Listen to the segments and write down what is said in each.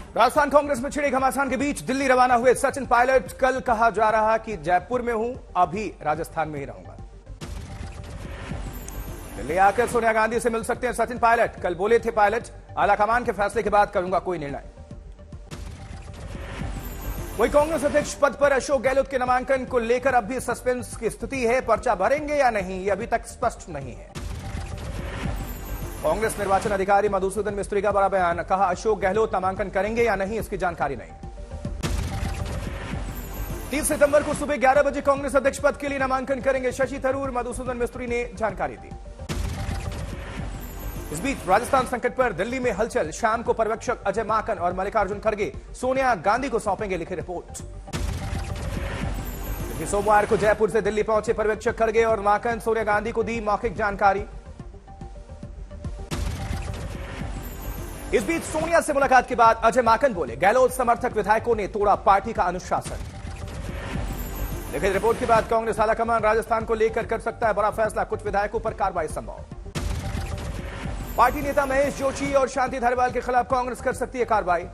राजस्थान कांग्रेस में छिड़ी घमासान के बीच दिल्ली रवाना हुए सचिन पायलट। कल कहा जा रहा कि जयपुर में हूं, अभी राजस्थान में ही रहूंगा। दिल्ली आकर सोनिया गांधी से मिल सकते हैं सचिन पायलट। कल बोले थे पायलट, आलाकमान के फैसले के बाद करूंगा कोई निर्णय। वही कांग्रेस अध्यक्ष पद पर अशोक गहलोत के नामांकन को लेकर अब भी सस्पेंस की स्थिति है। पर्चा भरेंगे या नहीं, यह अभी तक स्पष्ट नहीं है। कांग्रेस निर्वाचन अधिकारी मधुसूदन मिस्त्री का बड़ा बयान। कहा, अशोक गहलोत नामांकन करेंगे या नहीं, इसकी जानकारी नहीं। 30 सितंबर को सुबह 11 बजे कांग्रेस अध्यक्ष पद के लिए नामांकन करेंगे शशि थरूर, मधुसूदन मिस्त्री ने जानकारी दी। इस बीच राजस्थान संकट पर दिल्ली में हलचल। शाम को पर्यवेक्षक अजय माकन और मल्लिकार्जुन खड़गे सोनिया गांधी को सौंपेंगे लिखी रिपोर्ट। सोमवार को जयपुर से दिल्ली पहुंचे पर्यवेक्षक खड़गे और माकन सोनिया गांधी को दी मौखिक जानकारी। इस बीच सोनिया से मुलाकात के बाद अजय माकन बोले, गहलोत समर्थक विधायकों ने तोड़ा पार्टी का अनुशासन। लिखित रिपोर्ट के बाद कांग्रेस आलाकमान राजस्थान को लेकर कर सकता है बड़ा फैसला, कुछ विधायकों पर कार्रवाई संभव। पार्टी नेता महेश जोशी और शांति धारीवाल के खिलाफ कांग्रेस कर सकती है कार्रवाई।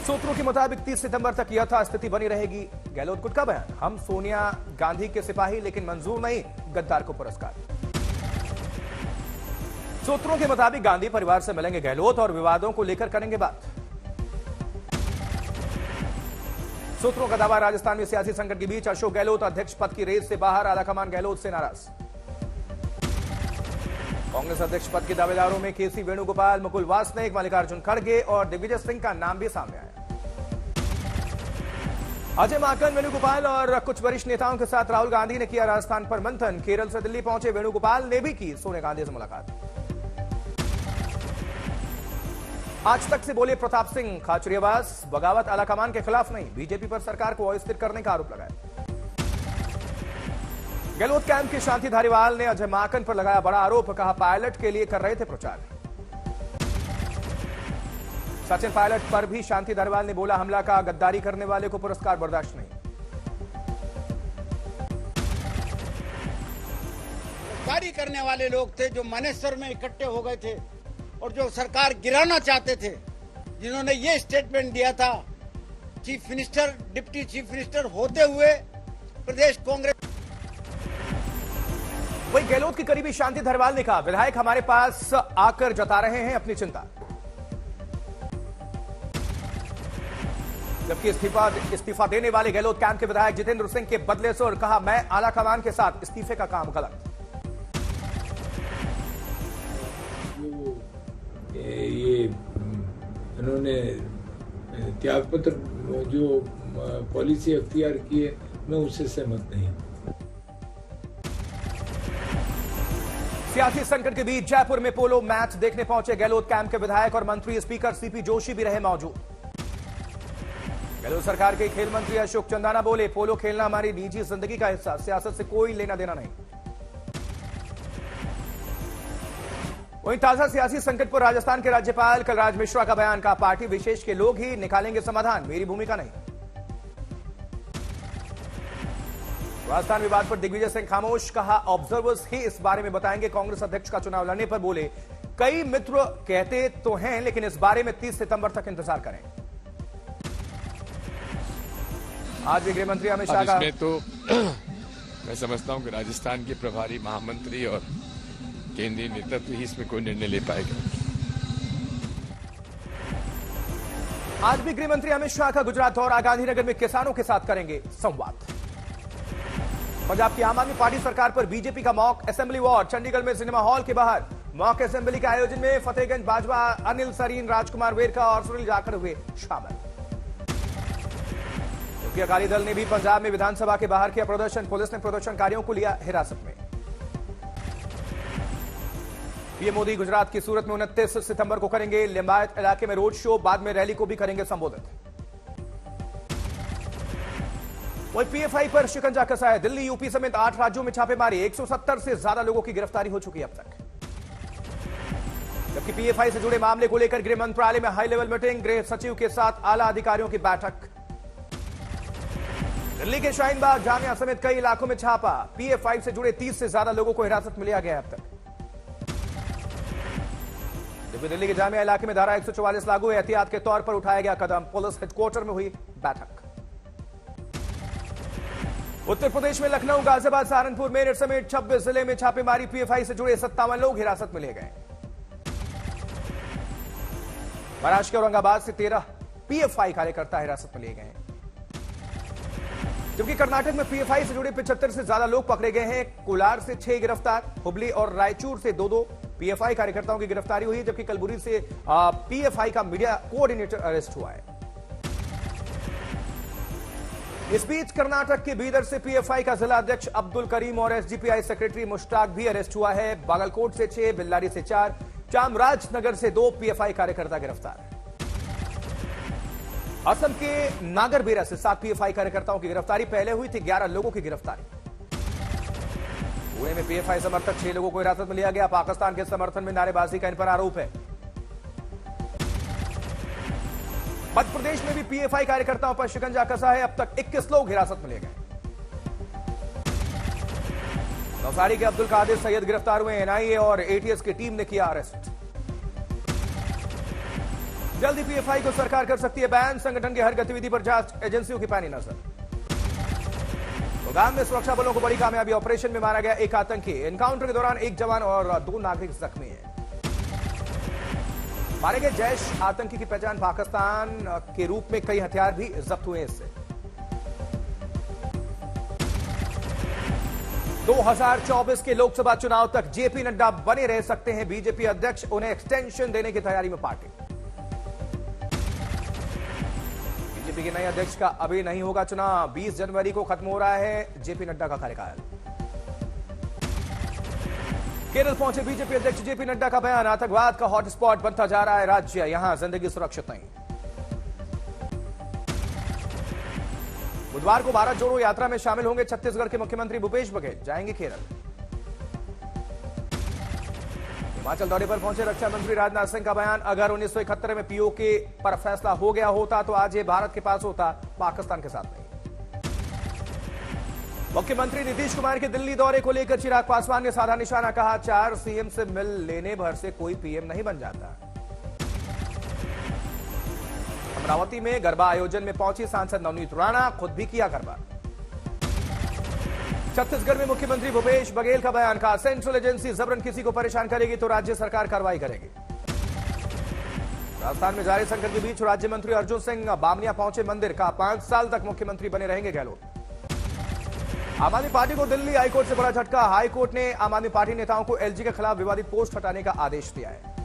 सूत्रों के मुताबिक 30 सितंबर तक यथास्थिति बनी रहेगी। गहलोत गुट का बयान, हम सोनिया गांधी के सिपाही लेकिन मंजूर नहीं गद्दार को पुरस्कार। सूत्रों के मुताबिक गांधी परिवार से मिलेंगे गहलोत और विवादों को लेकर करेंगे बात। सूत्रों का दावा, राजस्थान में सियासी संकट के बीच अशोक गहलोत अध्यक्ष पद की रेस से बाहर, आलाकमान गहलोत से नाराज। कांग्रेस अध्यक्ष पद के दावेदारों में केसी वेणुगोपाल, मुकुल वासनिक, मल्लिकार्जुन खड़गे और दिग्विजय सिंह का नाम भी सामने आया। अजय माकन, वेणुगोपाल और कुछ वरिष्ठ नेताओं के साथ राहुल गांधी ने किया राजस्थान पर मंथन। केरल से दिल्ली पहुंचे वेणुगोपाल ने भी की सोनिया गांधी से मुलाकात। आज तक से बोले प्रताप सिंह खाचरियावास, बगावत आलाकमान के खिलाफ नहीं, बीजेपी पर सरकार को अस्थिर करने का आरोप लगाया। गहलोत कैंप के शांति धारीवाल ने अजय माकन पर लगाया बड़ा आरोप। कहा, पायलट के लिए कर रहे थे प्रचार। सचिन पायलट पर भी शांति धारीवाल ने बोला, हमला का गद्दारी करने वाले को पुरस्कार बर्दाश्त नहीं। गद्दारी करने वाले लोग थे जो मानेसर में इकट्ठे हो गए थे और जो सरकार गिराना चाहते थे, जिन्होंने ये स्टेटमेंट दिया था, chief minister, deputy chief minister होते हुए प्रदेश कांग्रेस। वही गहलोत के करीबी शांति धारीवाल ने कहा, विधायक हमारे पास आकर जता रहे हैं अपनी चिंता। जबकि इस्तीफा देने वाले गहलोत कैंप के विधायक जितेंद्र सिंह के बदले सुर। कहा, मैं आलाकमान के साथ, इस्तीफे का काम गलत। ये इन्होंने त्यागपत्र जो पॉलिसी अख्तियार की है, मैं उससे सहमत नहीं। सियासी संकट के बीच जयपुर में पोलो मैच देखने पहुंचे गहलोत कैंप के विधायक और मंत्री स्पीकर सीपी जोशी भी रहे मौजूद। गहलोत सरकार के खेल मंत्री अशोक चंदाना बोले, पोलो खेलना हमारी निजी जिंदगी का हिस्सा, सियासत से कोई लेना देना नहीं। वहीं ताजा सियासी संकट पर राजस्थान के राज्यपाल कलराज मिश्रा का बयान। का पार्टी विशेष के लोग ही निकालेंगे समाधान, मेरी भूमिका नहीं। राजस्थान विवाद पर दिग्विजय सिंह खामोश। कहा, ऑब्जर्वर्स ही इस बारे में बताएंगे। कांग्रेस अध्यक्ष का चुनाव लड़ने पर बोले, कई मित्र कहते तो हैं लेकिन इस बारे में 30 सितंबर तक इंतजार करें। आज भी गृह मंत्री अमित शाह का तो मैं समझता हूं कि राजस्थान के प्रभारी महामंत्री और केंद्रीय नेतृत्व ही इसमें कोई निर्णय ले पाएगा। आज भी गृह मंत्री अमित शाह का गुजरात दौरा, गांधीनगर में किसानों के साथ करेंगे संवाद। पंजाब की आम आदमी पार्टी सरकार पर बीजेपी का मॉक असेंबली वॉर। चंडीगढ़ में सिनेमा हॉल के बाहर मॉक असेंबली के आयोजन में फतेहगंज बाजवा, अनिल सरीन, राजकुमार वेरका और सुनील जाखड़ हुए शामिल। क्योंकि अकाली दल ने भी पंजाब में विधानसभा के बाहर किया प्रदर्शन। पुलिस ने प्रदर्शनकारियों को लिया हिरासत में। पीएम मोदी गुजरात की सूरत में 29 सितंबर को करेंगे लिंबायत इलाके में रोड शो, बाद में रैली को भी करेंगे संबोधित। वही पीएफआई पर शिकंजा कसा है। दिल्ली, यूपी समेत 8 राज्यों में छापेमारी, 170 से ज्यादा लोगों की गिरफ्तारी हो चुकी है अब तक। जबकि पीएफआई से जुड़े मामले को लेकर गृह मंत्रालय में हाई लेवल मीटिंग, गृह सचिव के साथ आला अधिकारियों की बैठक। दिल्ली के शाहीन बाग, जामिया समेत कई इलाकों में छापा, पीएफआई से जुड़े 30 से ज्यादा लोगों को हिरासत में लिया गया अब तक। जबकि दिल्ली के जामिया इलाके में धारा 144 लागू है। एहतियात के तौर पर उठाया गया कदम। पुलिस हेडक्वार्टर में हुई बैठक। उत्तर प्रदेश में लखनऊ, गाजियाबाद, सहारनपुर, मेरठ समेत 26 जिले में छापेमारी। पीएफआई से जुड़े 57 लोग हिरासत में लिए गए। महाराष्ट्र के औरंगाबाद से 13 पीएफआई कार्यकर्ता हिरासत में लिए गए हैं। जबकि कर्नाटक में पीएफआई से जुड़े 75 से ज्यादा लोग पकड़े गए हैं। कोलार से 6 गिरफ्तार। हुबली और रायचूर से 2-2 पीएफआई कार्यकर्ताओं की गिरफ्तारी हुई है। जबकि कलबुर्गी से पीएफआई का मीडिया कोऑर्डिनेटर अरेस्ट हुआ है। इस बीच कर्नाटक के बीदर से पीएफआई का जिला अध्यक्ष अब्दुल करीम और एसडीपीआई सेक्रेटरी मुश्ताक भी अरेस्ट हुआ है। बागलकोट से 6, बेल्लारी से 4, चामराजनगर से 2 पीएफआई कार्यकर्ता गिरफ्तार। असम के नागरबेरा से 7 पीएफआई कार्यकर्ताओं की गिरफ्तारी पहले हुई थी। 11 लोगों की गिरफ्तारी। पुणे में पीएफआई समर्थक 6 लोगों को हिरासत में लिया गया। पाकिस्तान के समर्थन में नारेबाजी का इन पर आरोप है। मध्य प्रदेश में भी पीएफआई कार्यकर्ताओं पर शिकंजा कसा है। अब तक 21 लोग हिरासत में लिए गए। नवसारी के अब्दुल कादिर सैयद गिरफ्तार हुए। एनआईए और एटीएस की टीम ने किया अरेस्ट। जल्दी पीएफआई को सरकार कर सकती है बैन। संगठन की हर गतिविधि पर जांच एजेंसियों की पैनी नजर। गुड़गांव में सुरक्षा बलों को बड़ी कामयाबी। ऑपरेशन में मारा गया एक आतंकी। एनकाउंटर के दौरान 1 जवान और 2 नागरिक जख्मी हैं। मारे गए जैश आतंकी की पहचान पाकिस्तान के रूप में कई हथियार भी जब्त हुए। इससे 2024 के लोकसभा चुनाव तक जेपी नड्डा बने रह सकते हैं बीजेपी अध्यक्ष। उन्हें एक्सटेंशन देने की तैयारी में पार्टी। बीजेपी के नए अध्यक्ष का अभी नहीं होगा चुनाव। 20 जनवरी को खत्म हो रहा है जेपी नड्डा का कार्यकाल। केरल पहुंचे बीजेपी अध्यक्ष जेपी नड्डा का बयान। आतंकवाद का हॉटस्पॉट बनता जा रहा है राज्य। यहां जिंदगी सुरक्षित नहीं। बुधवार को भारत जोड़ो यात्रा में शामिल होंगे छत्तीसगढ़ के मुख्यमंत्री भूपेश बघेल। जाएंगे केरल। हिमाचल दौरे पर पहुंचे रक्षा मंत्री राजनाथ सिंह का बयान। अगर 1971 में पीओके पर फैसला हो गया होता तो आज ये भारत के पास होता, पाकिस्तान के साथ नहीं। मुख्यमंत्री नीतीश कुमार के दिल्ली दौरे को लेकर चिराग पासवान ने साधा निशाना। कहा 4 सीएम से मिल लेने भर से कोई पीएम नहीं बन जाता। अमरावती में गरबा आयोजन में पहुंची सांसद नवनीत राणा। खुद भी किया गरबा। छत्तीसगढ़ में मुख्यमंत्री भूपेश बघेल का बयान। कहा सेंट्रल एजेंसी जबरन किसी को परेशान करेगी तो राज्य सरकार कार्रवाई करेगी। राजस्थान में जारी संकट के बीच राज्य मंत्री अर्जुन सिंह बामनिया पहुंचे मंदिर। कहा 5 साल तक मुख्यमंत्री बने रहेंगे गहलोत। आम आदमी पार्टी को दिल्ली हाईकोर्ट से बड़ा झटका। हाईकोर्ट ने आम आदमी पार्टी नेताओं को एलजी के खिलाफ विवादित पोस्ट हटाने का आदेश दिया है।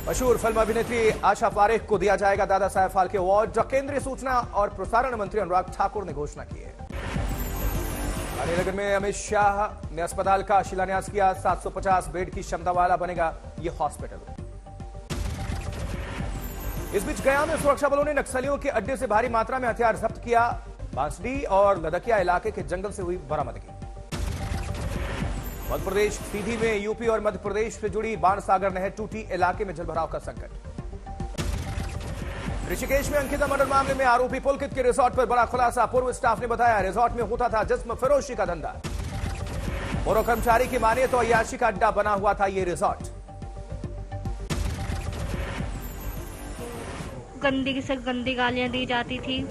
मशहूर फिल्म अभिनेत्री आशा पारेख को दिया जाएगा दादा साहेब फाल्के अवार्ड। केंद्रीय सूचना और प्रसारण मंत्री अनुराग ठाकुर ने घोषणा की है। गांधीनगर में अमित शाह ने अस्पताल का शिलान्यास किया। 750 बेड की क्षमता वाला बनेगा यह हॉस्पिटल। इस बीच गया में सुरक्षा बलों ने नक्सलियों के अड्डे से भारी मात्रा में हथियार जब्त किया। बांसडी और लदकिया इलाके के जंगल से हुई बरामदगी। मध्य प्रदेश सीधी में यूपी और मध्य प्रदेश से जुड़ी बाणसागर नहर टूटी। इलाके में जलभराव का संकट। ऋषिकेश में अंकिता मर्डर मामले में आरोपी पुलकित के रिजॉर्ट पर बड़ा खुलासा। पूर्व स्टाफ ने बताया रिजॉर्ट में होता था जिस्म फरोशी का धंधा। पूर्व कर्मचारी की माने तो अय्याशी का अड्डा बना हुआ था ये रिजॉर्ट। गंदी से गंदी गालियां दी जाती थी।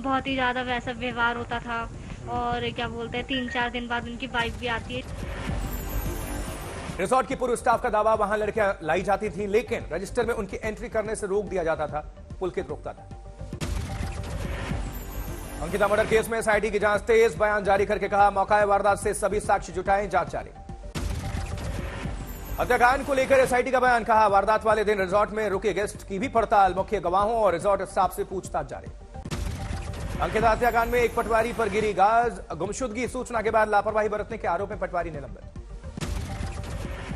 बहुत ही ज्यादा वैसा व्यवहार होता था। और क्या बोलते हैं 3-4 दिन बाद उनकी वाइफ भी आती है। रिजॉर्ट की पूर्व स्टाफ का दावा वहां लड़कियां लाई जाती थी लेकिन रजिस्टर में उनकी एंट्री करने से रोक दिया जाता था। पुलकित रोकता था। अंकिता मर्डर केस में एसआईटी की जांच तेज। बयान जारी करके कहा मौका वारदात से सभी साक्ष्य जुटाएं, जांच जारी। हत्याकांड को लेकर एसआईटी का बयान। कहा वारदात वाले दिन रिजॉर्ट में रुके गेस्ट की भी पड़ताल। मुख्य गवाहों और रिजॉर्ट स्टाफ से पूछताछ जारी। अंकिता हत्याकांड में एक पटवारी पर गिरी गाज। गुमशुदगी सूचना के बाद लापरवाही बरतने के आरोप में पटवारी निलंबित।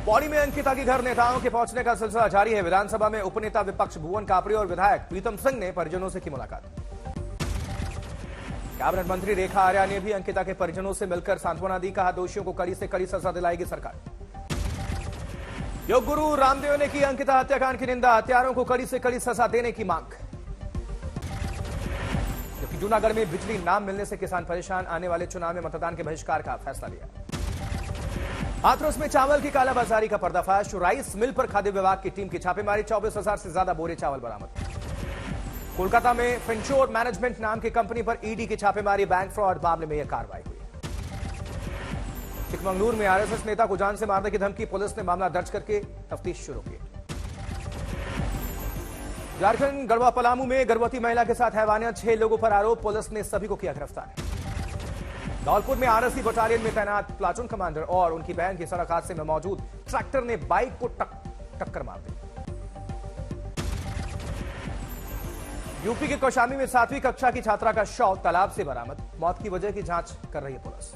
पौड़ी में अंकिता के घर नेताओं के पहुंचने का सिलसिला जारी है। विधानसभा में उपनेता विपक्ष भुवन कापड़ी और विधायक प्रीतम सिंह ने परिजनों से की मुलाकात। कैबिनेट मंत्री रेखा आर्या ने भी अंकिता के परिजनों से मिलकर सांत्वना दी। कहा दोषियों को कड़ी से कड़ी सजा दिलाएगी सरकार। योग गुरु रामदेव ने की अंकिता हत्याकांड की निंदा। हत्यारों को कड़ी से कड़ी सजा देने की मांग। जबकि जूनागढ़ में बिजली ना मिलने से किसान परेशान। आने वाले चुनाव में मतदान के बहिष्कार का फैसला लिया। हाथरस में चावल की कालाबाजारी का पर्दाफाश। राइस मिल पर खाद्य विभाग की टीम की छापेमारी। 24,000 से ज्यादा बोरे चावल बरामद। कोलकाता में फिनशोर मैनेजमेंट नाम की कंपनी पर ईडी की छापेमारी। बैंक फ्रॉड मामले में यह कार्रवाई हुई। चिकमंगलुरु में आरएसएस नेता को जान से मारने की धमकी। पुलिस ने मामला दर्ज करके तफ्तीश शुरू की। झारखंड गढ़वा पलामू में गर्भवती महिला के साथ हैवानियत। 6 लोगों पर आरोप। पुलिस ने सभी को किया गिरफ्तार। धौलपुर में आरएसी बटालियन में तैनात प्लाटून कमांडर और उनकी बहन की सड़क हादसे में मौजूद ट्रैक्टर ने बाइक को टक्कर मार दी। यूपी के कौशाम्बी में 7वीं कक्षा की छात्रा का शव तालाब से बरामद। मौत की वजह की जांच कर रही है पुलिस।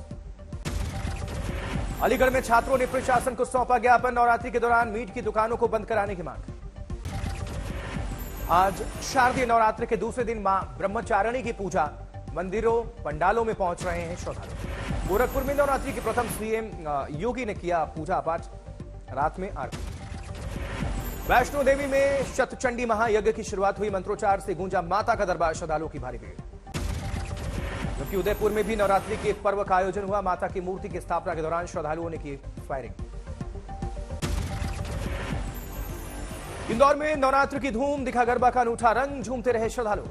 अलीगढ़ में छात्रों ने प्रशासन को सौंपा ज्ञापन। नवरात्रि के दौरान मीट की दुकानों को बंद कराने की मांग। आज शारदीय नवरात्रि के दूसरे दिन मां ब्रह्मचारिणी की पूजा। मंदिरों पंडालों में पहुंच रहे हैं श्रद्धालु। गोरखपुर में नवरात्रि के प्रथम सीएम योगी ने किया पूजा पाठ। रात में आरती। वैष्णो देवी में शतचंडी महायज्ञ की शुरुआत हुई। मंत्रोच्चार से गूंजा माता का दरबार। श्रद्धालुओं की भारी भीड़। जबकि उदयपुर में भी नवरात्रि के पर्व का आयोजन हुआ। माता की मूर्ति की स्थापना के दौरान श्रद्धालुओं ने की फायरिंग। इंदौर में नवरात्र की धूम। दिखा गरबा का अनूठा रंग। झूमते रहे श्रद्धालु।